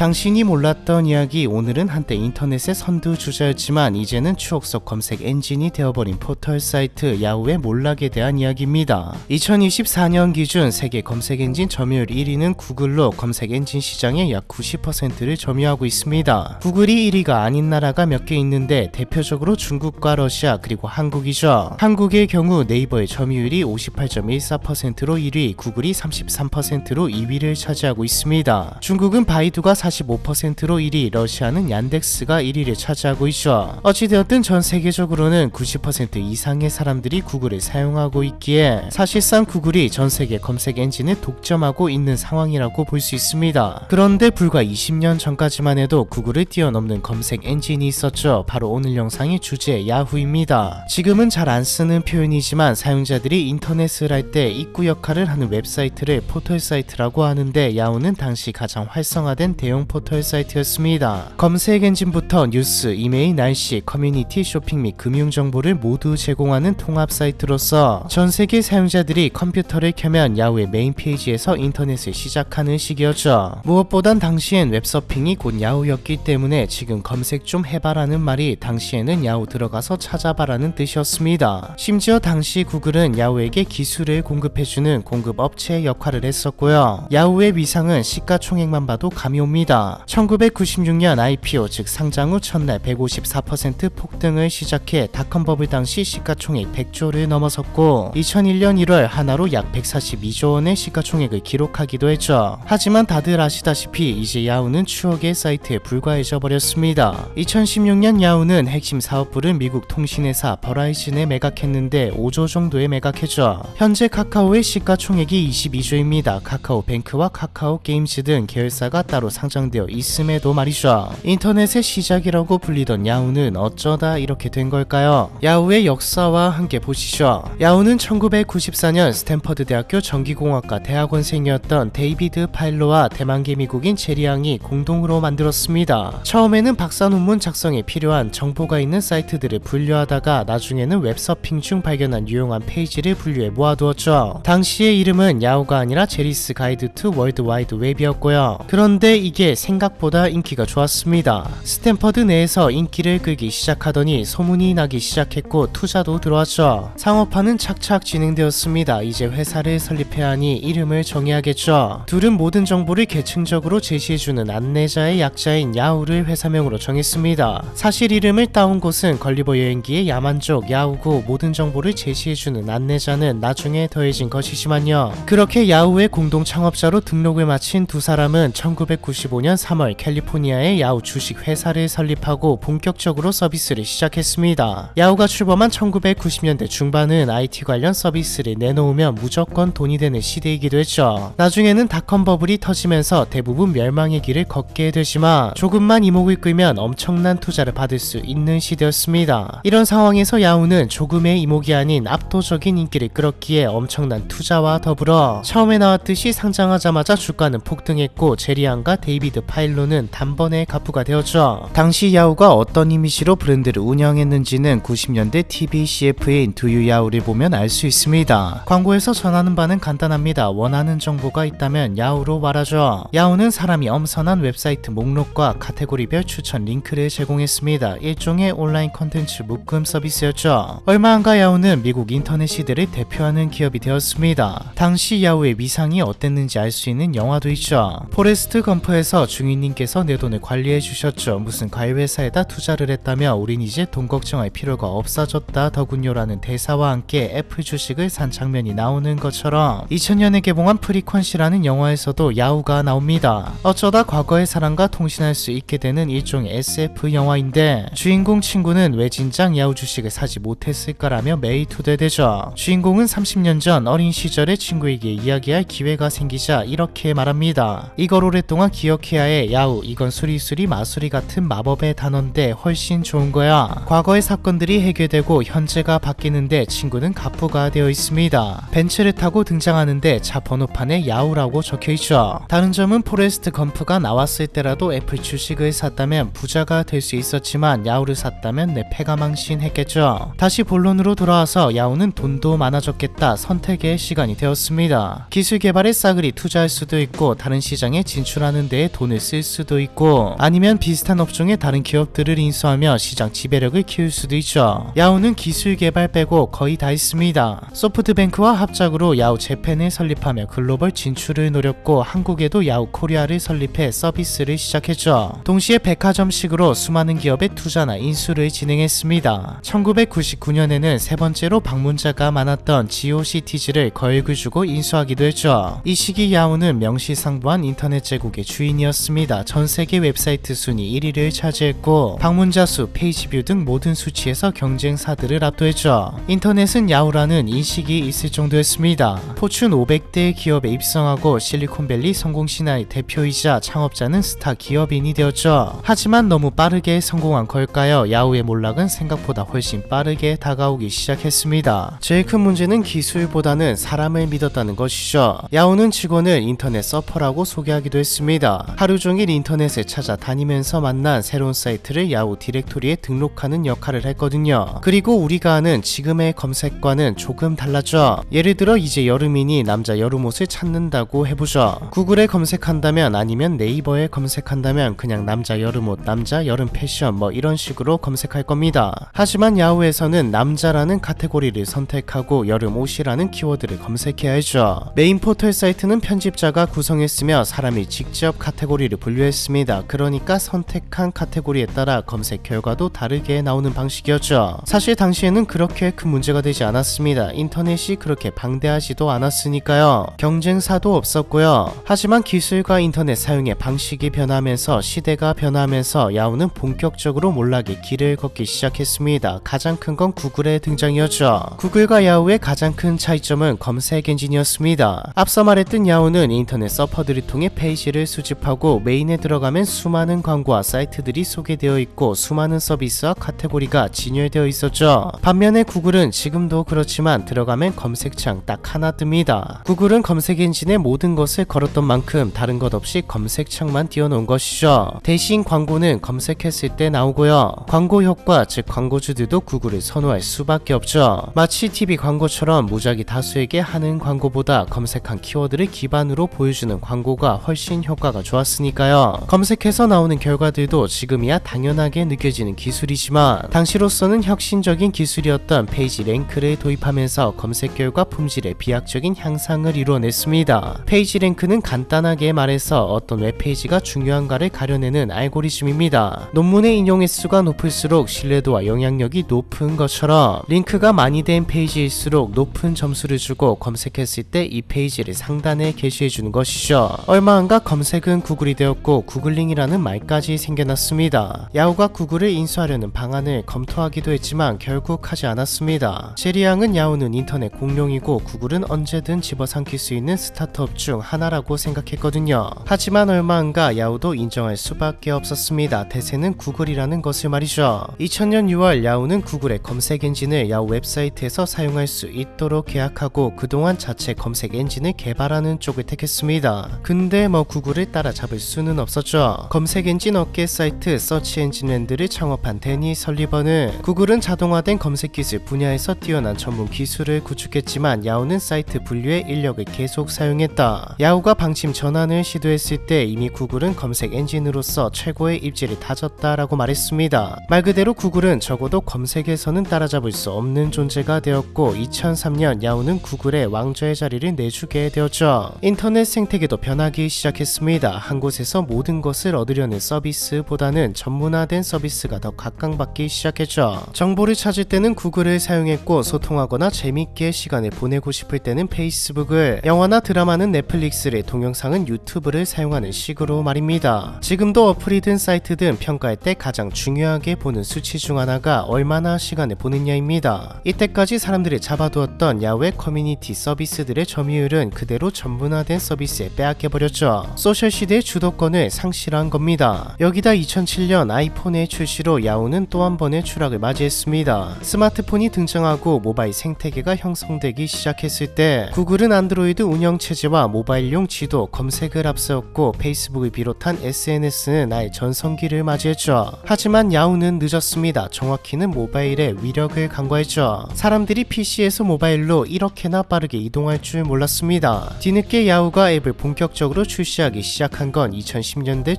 당신이 몰랐던 이야기. 오늘은 한때 인터넷의 선두주자였지만 이제는 추억 속 검색 엔진이 되어버린 포털 사이트 야후의 몰락에 대한 이야기입니다. 2024년 기준 세계 검색 엔진 점유율 1위는 구글로 검색 엔진 시장의 약 90%를 점유하고 있습니다. 구글이 1위가 아닌 나라가 몇 개 있는데 대표적으로 중국과 러시아 그리고 한국이죠. 한국의 경우 네이버의 점유율이 58.14%로 1위, 구글이 33%로 2위를 차지하고 있습니다. 중국은 바이두가 45%로 1위, 러시아는 얀덱스가 1위를 차지하고 있죠. 어찌되었든 전 세계적으로는 90% 이상의 사람들이 구글을 사용하고 있기에 사실상 구글이 전 세계 검색 엔진을 독점하고 있는 상황이라고 볼 수 있습니다. 그런데 불과 20년 전까지만 해도 구글을 뛰어넘는 검색 엔진이 있었죠. 바로 오늘 영상의 주제 야후입니다. 지금은 잘 안 쓰는 표현이지만 사용자들이 인터넷을 할 때 입구 역할을 하는 웹사이트를 포털 사이트라고 하는데 야후는 당시 가장 활성화된 대형 포털 사이트였습니다. 검색 엔진부터 뉴스, 이메일, 날씨, 커뮤니티, 쇼핑 및 금융 정보를 모두 제공하는 통합 사이트로서 전 세계 사용자들이 컴퓨터를 켜면 야후의 메인 페이지에서 인터넷을 시작하는 시기였죠. 무엇보단 당시엔 웹서핑이 곧 야후였기 때문에 지금 검색 좀 해봐라는 말이 당시에는 야후 들어가서 찾아봐라는 뜻이었습니다. 심지어 당시 구글은 야후에게 기술을 공급해주는 공급업체의 역할을 했었고요. 야후의 위상은 시가총액만 봐도 감이 옵니다. 1996년 IPO 즉 상장 후 첫날 154% 폭등을 시작해 닷컴 버블 당시 시가총액 100조를 넘어섰고 2001년 1월 하나로 약 142조 원의 시가총액을 기록하기도 했죠. 하지만 다들 아시다시피 이제 야후는 추억의 사이트에 불과해져 버렸습니다. 2016년 야후는 핵심 사업부를 미국 통신회사 버라이즌에 매각했는데 5조 정도에 매각했죠. 현재 카카오의 시가총액이 22조입니다. 카카오뱅크와 카카오게임즈 등 계열사가 따로 상장되어 있음에도 말이죠. 인터넷의 시작이라고 불리던 야후는 어쩌다 이렇게 된 걸까요? 야후의 역사와 함께 보시죠. 야후는 1994년 스탠퍼드 대학교 전기공학과 대학원생이었던 데이비드 파일로와 대만계 미국인 제리앙이 공동으로 만들었습니다. 처음에는 박사 논문 작성에 필요한 정보가 있는 사이트들을 분류하다가 나중에는 웹서핑 중 발견한 유용한 페이지를 분류해 모아두었죠. 당시의 이름은 야후가 아니라 제리스 가이드 투 월드 와이드 웹이었고요. 그런데 이게 생각보다 인기가 좋았습니다. 스탠퍼드 내에서 인기를 끌기 시작하더니 소문이 나기 시작했고 투자도 들어왔죠. 상업화는 착착 진행되었습니다. 이제 회사를 설립해야 하니 이름을 정해야겠죠. 둘은 모든 정보를 계층적으로 제시해주는 안내자의 약자인 야후를 회사명으로 정했습니다. 사실 이름을 따온 곳은 걸리버 여행기의 야만족 야후고 모든 정보를 제시해주는 안내자는 나중에 더해진 것이지만요. 그렇게 야후의 공동 창업자로 등록을 마친 두 사람은 1995년 3월 캘리포니아의 야후 주식 회사를 설립하고 본격적으로 서비스를 시작했습니다. 야후가 출범한 1990년대 중반은 IT 관련 서비스를 내놓으면 무조건 돈이 되는 시대이기도 했죠. 나중에는 닷컴 버블이 터지면서 대부분 멸망의 길을 걷게 되지만 조금만 이목을 끌면 엄청난 투자를 받을 수 있는 시대였습니다. 이런 상황에서 야후는 조금의 이목이 아닌 압도적인 인기를 끌었기에 엄청난 투자와 더불어 처음에 나왔듯이 상장하자마자 주가는 폭등했고 제리앙과 데이비드 파일로는 단번에 가부가 되었죠. 당시 야후가 어떤 이미지로 브랜드를 운영했는지는 90년대 TV CF인 두유 야후를 보면 알 수 있습니다. 광고에서 전하는 바는 간단합니다. 원하는 정보가 있다면 야후로 말하죠. 야후는 사람이 엄선한 웹사이트 목록과 카테고리별 추천 링크를 제공했습니다. 일종의 온라인 콘텐츠 묶음 서비스였죠. 얼마 안가 야후는 미국 인터넷 시대를 대표하는 기업이 되었습니다. 당시 야후의 위상이 어땠는지 알 수 있는 영화도 있죠. 포레스트 검프에서 중위님께서 내 돈을 관리해 주셨죠. 무슨 과외회사에다 투자를 했다며 우린 이제 돈 걱정할 필요가 없어졌다 더군요 라는 대사와 함께 애플 주식을 산 장면이 나오는 것처럼 2000년에 개봉한 프리퀀시라는 영화에서도 야후가 나옵니다. 어쩌다 과거의 사람과 통신할 수 있게 되는 일종의 SF 영화인데 주인공 친구는 왜 진작 야후 주식을 사지 못했을까라며 매이투대되죠. 주인공은 30년 전 어린 시절의 친구에게 이야기할 기회가 생기자 이렇게 말합니다. 이걸 오랫동안 기억해야 해. 야후 이건 수리수리 마수리 같은 마법의 단어인데 훨씬 좋은 거야. 과거의 사건들이 해결되고 현재가 바뀌는데 친구는 가부가 되어 있습니다. 벤츠를 타고 등장하는데 차 번호판에 야후라고 적혀있죠. 다른 점은 포레스트 검프가 나왔을 때라도 애플 주식을 샀다면 부자가 될 수 있었지만 야후를 샀다면 내 패가 망신했겠죠. 다시 본론으로 돌아와서 야후는 돈도 많아졌겠다 선택의 시간이 되었습니다. 기술 개발에 싸그리 투자할 수도 있고 다른 시장에 진출하는 데에 데에 돈을 쓸 수도 있고 아니면 비슷한 업종의 다른 기업들을 인수하며 시장 지배력을 키울 수도 있죠. 야후는 기술 개발 빼고 거의 다 있습니다. 소프트뱅크와 합작으로 야후 재팬을 설립하며 글로벌 진출을 노렸고 한국에도 야후 코리아를 설립해 서비스를 시작했죠. 동시에 백화점식으로 수많은 기업의 투자나 인수를 진행했습니다. 1999년에는 세 번째로 방문자가 많았던 지오시티즈를 거액을 주고 인수하기도 했죠. 이 시기 야후는 명실상부한 인터넷 제국의 주인이었습니다. 전 세계 웹사이트 순위 1위를 차지했고 방문자 수, 페이지뷰 등 모든 수치에서 경쟁사들을 압도했죠. 인터넷은 야후라는 인식이 있을 정도였습니다. 포춘 500대 기업에 입성하고 실리콘밸리 성공신화의 대표이자 창업자는 스타 기업인이 되었죠. 하지만 너무 빠르게 성공한 걸까요? 야후의 몰락은 생각보다 훨씬 빠르게 다가오기 시작했습니다. 제일 큰 문제는 기술보다는 사람을 믿었다는 것이죠. 야후는 직원을 인터넷 서퍼라고 소개하기도 했습니다. 하루 종일 인터넷을 찾아다니면서 만난 새로운 사이트를 야후 디렉토리에 등록하는 역할을 했거든요. 그리고 우리가 아는 지금의 검색과는 조금 달랐죠. 예를 들어 이제 여름이니 남자 여름옷을 찾는다고 해보죠. 구글에 검색한다면 아니면 네이버에 검색한다면 그냥 남자 여름옷, 남자 여름 패션 뭐 이런 식으로 검색할 겁니다. 하지만 야후에서는 남자라는 카테고리를 선택하고 여름옷이라는 키워드를 검색해야 하죠. 메인 포털 사이트는 편집자가 구성했으며 사람이 직접 카테고리를 분류했습니다. 그러니까 선택한 카테고리에 따라 검색 결과도 다르게 나오는 방식이었죠. 사실 당시에는 그렇게 큰 문제가 되지 않았습니다. 인터넷이 그렇게 방대하지도 않았으니까요. 경쟁사도 없었고요. 하지만 기술과 인터넷 사용의 방식이 변하면서 시대가 변하면서 야후는 본격적으로 몰락의 길을 걷기 시작했습니다. 가장 큰 건 구글의 등장이었죠. 구글과 야후의 가장 큰 차이점은 검색 엔진이었습니다. 앞서 말했던 야후는 인터넷 서퍼들을 통해 페이지를 수집하고 메인에 들어가면 수많은 광고와 사이트들이 소개되어 있고 수많은 서비스와 카테고리가 진열되어 있었죠. 반면에 구글은 지금도 그렇지만 들어가면 검색창 딱 하나 뜹니다. 구글은 검색 엔진에 모든 것을 걸었던 만큼 다른 것 없이 검색창만 띄워놓은 것이죠. 대신 광고는 검색했을 때 나오고요. 광고 효과, 즉 광고주들도 구글을 선호할 수밖에 없죠. 마치 TV 광고처럼 무작위 다수에게 하는 광고보다 검색한 키워드를 기반으로 보여주는 광고가 훨씬 효과가 좋았으니까요. 검색해서 나오는 결과들도 지금이야 당연하게 느껴지는 기술이지만 당시로서는 혁신적인 기술이었던 페이지 랭크를 도입하면서 검색 결과 품질의 비약적인 향상을 이루어냈습니다. 페이지 랭크는 간단하게 말해서 어떤 웹페이지가 중요한가를 가려내는 알고리즘입니다. 논문의 인용 횟수가 높을수록 신뢰도와 영향력이 높은 것처럼 링크가 많이 된 페이지일수록 높은 점수를 주고 검색했을 때 이 페이지를 상단에 게시해주는 것이죠. 얼마 안가 검색은 구글이 되었고 구글링이라는 말까지 생겨났습니다. 야후가 구글을 인수하려는 방안을 검토하기도 했지만 결국 하지 않았습니다. 제리앙은 야후는 인터넷 공룡이고 구글은 언제든 집어삼킬 수 있는 스타트업 중 하나라고 생각했거든요. 하지만 얼마 안가 야후도 인정할 수밖에 없었습니다. 대세는 구글이라는 것을 말이죠. 2000년 6월 야후는 구글의 검색 엔진을 야후 웹사이트에서 사용할 수 있도록 계약하고 그동안 자체 검색 엔진을 개발하는 쪽을 택했습니다. 근데 뭐 구글을 따라잡을 수는 없었죠. 검색 엔진 업계 사이트 서치엔진랜드를 창업한 데니 설리번은 구글은 자동화된 검색 기술 분야에서 뛰어난 전문 기술을 구축했지만 야후는 사이트 분류에 인력을 계속 사용했다. 야후가 방침 전환을 시도했을 때 이미 구글은 검색 엔진으로서 최고의 입지를 다졌다라고 말했습니다. 말 그대로 구글은 적어도 검색에서는 따라잡을 수 없는 존재가 되었고 2003년 야후는 구글의 왕좌의 자리를 내주게 되었죠. 인터넷 생태계도 변하기 시작했습니다. 한 곳에서 모든 것을 얻으려는 서비스보다는 전문화된 서비스가 더 각광받기 시작했죠. 정보를 찾을 때는 구글을 사용했고 소통하거나 재밌게 시간을 보내고 싶을 때는 페이스북을, 영화나 드라마는 넷플릭스를, 동영상은 유튜브를 사용하는 식으로 말입니다. 지금도 어플이든 사이트든 평가할 때 가장 중요하게 보는 수치 중 하나가 얼마나 시간을 보냈냐입니다. 이때까지 사람들이 잡아두었던 야후의 커뮤니티 서비스들의 점유율은 그대로 전문화된 서비스에 빼앗겨버렸죠. 소셜시대의 주도권을 상실한 겁니다. 여기다 2007년 아이폰의 출시로 야후는 또 한 번의 추락을 맞이했습니다. 스마트폰이 등장하고 모바일 생태계가 형성되기 시작했을 때 구글은 안드로이드 운영체제와 모바일용 지도, 검색을 앞세웠고 페이스북을 비롯한 SNS는 아예 전성기를 맞이했죠. 하지만 야후는 늦었습니다. 정확히는 모바일의 위력을 간과했죠. 사람들이 PC에서 모바일로 이렇게나 빠르게 이동할 줄 몰랐습니다. 뒤늦게 야후가 앱을 본격적으로 출시하기 시작한 시작한 건 2010년대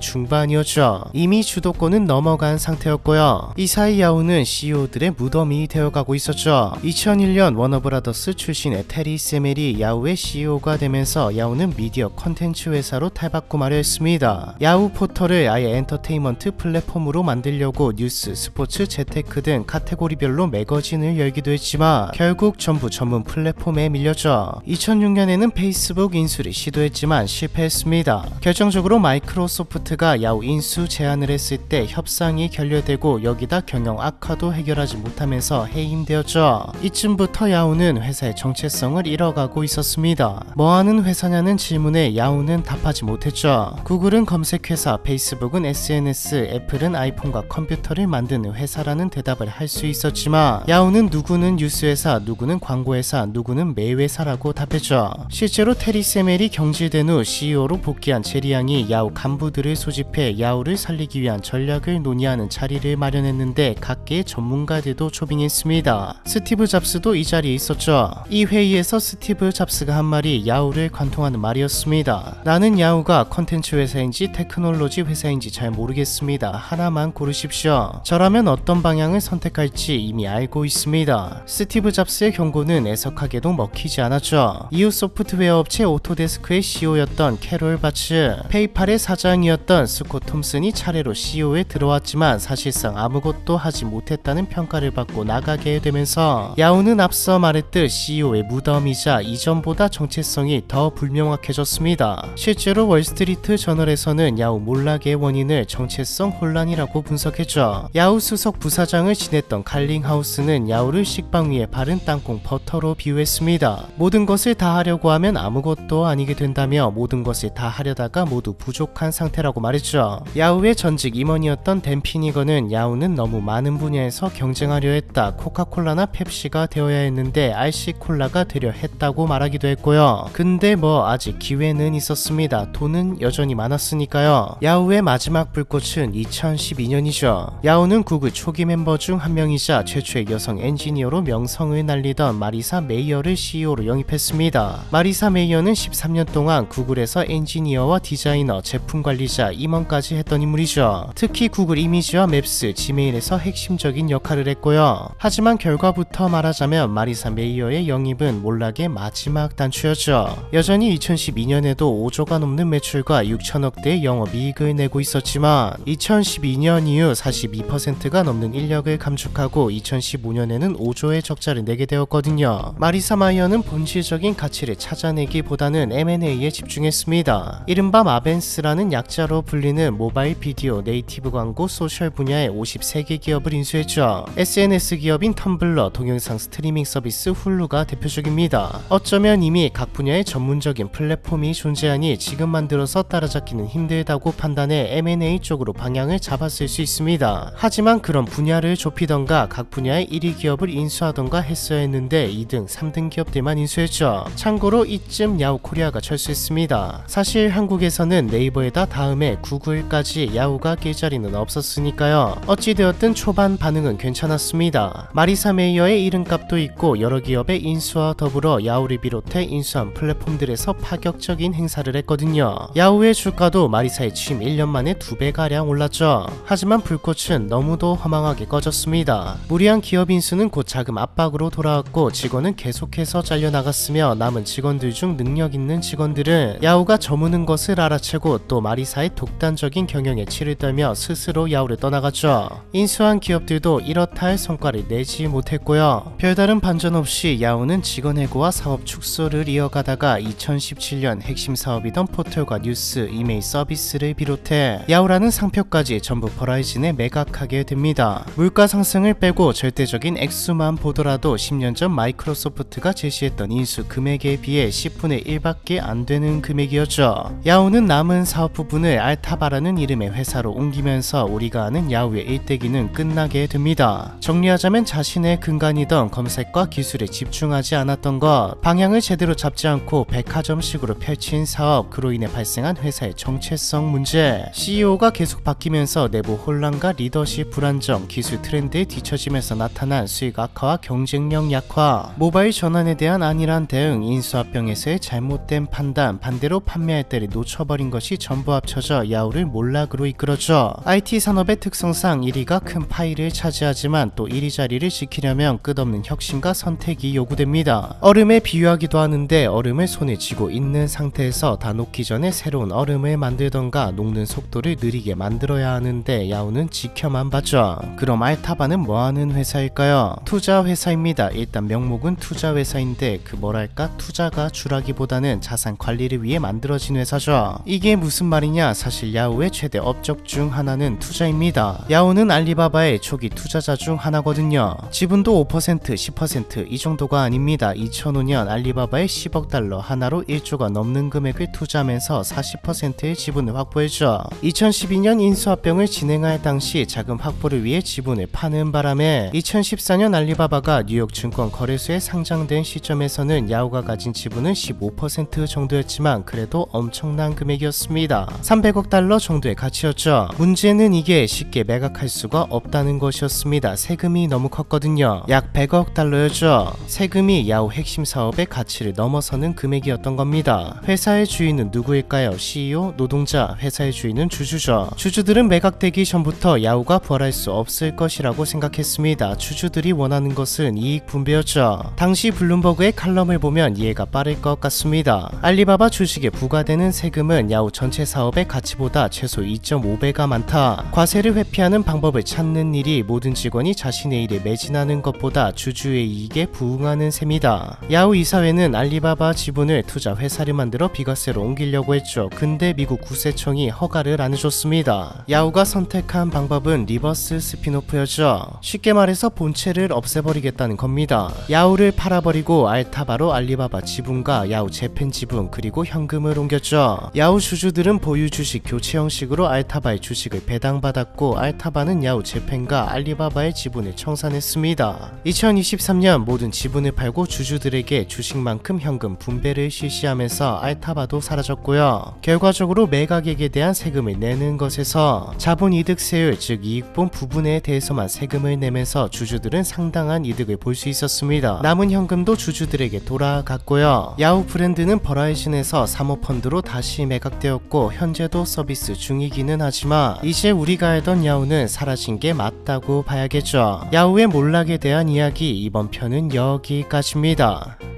중반이었죠. 이미 주도권은 넘어간 상태였고요. 이 사이 야후는 CEO들의 무덤이 되어가고 있었죠. 2001년 워너브라더스 출신의 테리 세멜이 야후의 CEO가 되면서 야후는 미디어 컨텐츠 회사로 탈바꿈하려 했습니다. 야후 포털을 아예 엔터테인먼트 플랫폼으로 만들려고 뉴스, 스포츠, 재테크 등 카테고리별로 매거진을 열기도 했지만 결국 전부 전문 플랫폼에 밀렸죠. 2006년에는 페이스북 인수를 시도했지만 실패했습니다. 결정적으로 마이크로소프트가 야후 인수 제안을 했을 때 협상이 결렬되고 여기다 경영 악화도 해결하지 못하면서 해임되었죠. 이쯤부터 야후는 회사의 정체성을 잃어가고 있었습니다. 뭐하는 회사냐는 질문에 야후는 답하지 못했죠. 구글은 검색회사, 페이스북은 SNS, 애플은 아이폰과 컴퓨터를 만드는 회사라는 대답을 할 수 있었지만 야후는 누구는 뉴스회사, 누구는 광고회사, 누구는 매회사라고 답했죠. 실제로 테리 세멜이 경질된 후 CEO로 복귀한 제리 양이 야후 간부들을 소집해 야후를 살리기 위한 전략을 논의하는 자리를 마련했는데 각계의 전문가들도 초빙했습니다. 스티브 잡스도 이 자리에 있었죠. 이 회의에서 스티브 잡스가 한 말이 야후를 관통하는 말이었습니다. 나는 야후가 컨텐츠 회사인지 테크놀로지 회사인지 잘 모르겠습니다. 하나만 고르십시오. 저라면 어떤 방향을 선택할지 이미 알고 있습니다. 스티브 잡스의 경고는 애석하게도 먹히지 않았죠. 이후 소프트웨어 업체 오토데스크의 CEO였던 캐롤 바츠, 페이팔의 사장이었던 스콧 톰슨이 차례로 CEO에 들어왔지만 사실상 아무것도 하지 못했다는 평가를 받고 나가게 되면서 야후는 앞서 말했듯 CEO의 무덤이자 이전보다 정체성이 더 불명확해졌습니다. 실제로 월스트리트 저널에서는 야후 몰락의 원인을 정체성 혼란이라고 분석했죠. 야후 수석 부사장을 지냈던 칼링하우스는 야후를 식빵 위에 바른 땅콩 버터로 비유했습니다. 모든 것을 다 하려고 하면 아무것도 아니게 된다며 모든 것을 다 하려다가 모두 부족한 상태라고 말했죠. 야후의 전직 임원이었던 댄 피니거는 야후는 너무 많은 분야에서 경쟁하려 했다. 코카콜라나 펩시가 되어야 했는데 RC콜라가 되려 했다고 말하기도 했고요. 근데 뭐 아직 기회는 있었습니다. 돈은 여전히 많았으니까요. 야후의 마지막 불꽃은 2012년이죠. 야후는 구글 초기 멤버 중 한 명이자 최초의 여성 엔지니어로 명성을 날리던 마리사 메이어를 CEO로 영입했습니다. 마리사 메이어는 13년 동안 구글에서 엔지니어와 디자이너, 제품 관리자, 임원까지 했던 인물이죠. 특히 구글 이미지와 맵스, 지메일에서 핵심적인 역할을 했고요. 하지만 결과부터 말하자면 마리사 메이어의 영입은 몰락의 마지막 단추였죠. 여전히 2012년에도 5조가 넘는 매출과 6천억대의 영업이익을 내고 있었지만 2012년 이후 42%가 넘는 인력을 감축하고 2015년에는 5조의 적자를 내게 되었거든요. 마리사 마이어는 본질적인 가치를 찾아내기보다는 M&A에 집중했습니다. 이른바 마벤스라는 약자로 불리는 모바일 비디오, 네이티브 광고, 소셜 분야의 53개 기업을 인수했죠. SNS 기업인 텀블러, 동영상 스트리밍 서비스 훌루가 대표적입니다. 어쩌면 이미 각 분야의 전문적인 플랫폼이 존재하니 지금 만들어서 따라잡기는 힘들다고 판단해 M&A 쪽으로 방향을 잡았을 수 있습니다. 하지만 그런 분야를 좁히던가 각 분야의 1위 기업을 인수하던가 했어야 했는데 2등, 3등 기업들만 인수했죠. 참고로 이쯤 야후 코리아가 철수했습니다. 사실 한국에서는 네이버에다 다음에 구글까지 야후가 낄 자리는 없었으니까요. 어찌되었든 초반 반응은 괜찮았습니다. 마리사 메이어의 이름값도 있고 여러 기업의 인수와 더불어 야후를 비롯해 인수한 플랫폼들에서 파격적인 행사를 했거든요. 야후의 주가도 마리사의 취임 1년 만에 2배가량 올랐죠. 하지만 불꽃은 너무도 허망하게 꺼졌습니다. 무리한 기업 인수는 곧 자금 압박으로 돌아왔고 직원은 계속해서 잘려나갔으며 남은 직원들 중 능력 있는 직원들은 야후가 저무는 것을 알아채고 또 마리사의 독단적인 경영에 치를 떨며 스스로 야후를 떠나갔죠. 인수한 기업들도 이렇다 할 성과를 내지 못했고요. 별다른 반전 없이 야후는 직원 해고와 사업 축소를 이어가다가 2017년 핵심 사업이던 포털과 뉴스, 이메일 서비스를 비롯해 야후라는 상표까지 전부 버라이즌에 매각하게 됩니다. 물가 상승을 빼고 절대적인 액수만 보더라도 10년 전 마이크로소프트가 제시했던 인수 금액에 비해 10분의 1밖에 안 되는 금액이었죠. 야후는 남은 사업 부분을 알타바라는 이름의 회사로 옮기면서 우리가 아는 야후의 일대기는 끝나게 됩니다. 정리하자면 자신의 근간이던 검색과 기술에 집중하지 않았던 것, 방향을 제대로 잡지 않고 백화점식으로 펼친 사업, 그로 인해 발생한 회사의 정체성 문제, CEO가 계속 바뀌면서 내부 혼란과 리더십 불안정, 기술 트렌드에 뒤처지면서 나타난 수익 악화와 경쟁력 약화, 모바일 전환에 대한 안일한 대응, 인수합병에서의 잘못된 판단, 반대로 판매할 때를 놓쳐버린 합쳐버린 것이 전부 합쳐져 야후를 몰락으로 이끌었죠. IT 산업의 특성상 1위가 큰 파일을 차지하지만 또 1위 자리를 지키려면 끝없는 혁신과 선택이 요구됩니다. 얼음에 비유하기도 하는데 얼음을 손에 쥐고 있는 상태에서 다 녹기 전에 새로운 얼음을 만들던가 녹는 속도를 느리게 만들어야 하는데 야후는 지켜만 봤죠. 그럼 알타바는 뭐하는 회사일까요? 투자 회사입니다. 일단 명목은 투자 회사인데 그 뭐랄까 투자가 주라기보다는 자산 관리를 위해 만들어진 회사죠. 이게 무슨 말이냐? 사실 야후의 최대 업적 중 하나는 투자입니다. 야후는 알리바바의 초기 투자자 중 하나거든요. 지분도 5%, 10% 이 정도가 아닙니다. 2005년 알리바바의 10억 달러 하나로 1조가 넘는 금액을 투자하면서 40%의 지분을 확보했죠. 2012년 인수합병을 진행할 당시 자금 확보를 위해 지분을 파는 바람에 2014년 알리바바가 뉴욕 증권 거래소에 상장된 시점에서는 야후가 가진 지분은 15% 정도였지만 그래도 엄청난 금액이었습니다. 300억 달러 정도의 가치였죠. 문제는 이게 쉽게 매각할 수가 없다는 것이었습니다. 세금이 너무 컸거든요. 약 100억 달러였죠. 세금이 야후 핵심 사업의 가치를 넘어서는 금액이었던 겁니다. 회사의 주인은 누구일까요? CEO, 노동자, 회사의 주인은 주주죠. 주주들은 매각되기 전부터 야후가 부활할 수 없을 것이라고 생각했습니다. 주주들이 원하는 것은 이익 분배였죠. 당시 블룸버그의 칼럼을 보면 이해가 빠를 것 같습니다. 알리바바 주식에 부과되는 세금은 야후 전체 사업의 가치보다 최소 2.5배가 많다. 과세를 회피하는 방법을 찾는 일이 모든 직원이 자신의 일에 매진하는 것보다 주주의 이익에 부응하는 셈이다. 야후 이사회는 알리바바 지분을 투자 회사를 만들어 비과세로 옮기려고 했죠. 근데 미국 구세청이 허가를 안 해줬습니다. 야후가 선택한 방법은 리버스 스피노프였죠. 쉽게 말해서 본체를 없애버리겠다는 겁니다. 야후를 팔아버리고 알타바로 알리바바 지분과 야후 재팬 지분 그리고 현금을 옮겼죠. 야후 주주들은 보유 주식 교체 형식으로 알타바의 주식을 배당받았고 알타바는 야후 재팬과 알리바바의 지분을 청산했습니다. 2023년 모든 지분을 팔고 주주들에게 주식만큼 현금 분배를 실시하면서 알타바도 사라졌고요. 결과적으로 매각액에 대한 세금을 내는 것에서 자본이득세율 즉 이익본 부분에 대해서만 세금을 내면서 주주들은 상당한 이득을 볼 수 있었습니다. 남은 현금도 주주들에게 돌아갔고요. 야후 브랜드는 버라이즌에서 사모펀드로 다시 매각되었고 현재도 서비스 중이기는 하지만 이제 우리가 알던 야후는 사라진 게 맞다고 봐야겠죠. 야후의 몰락에 대한 이야기 이번 편은 여기까지입니다.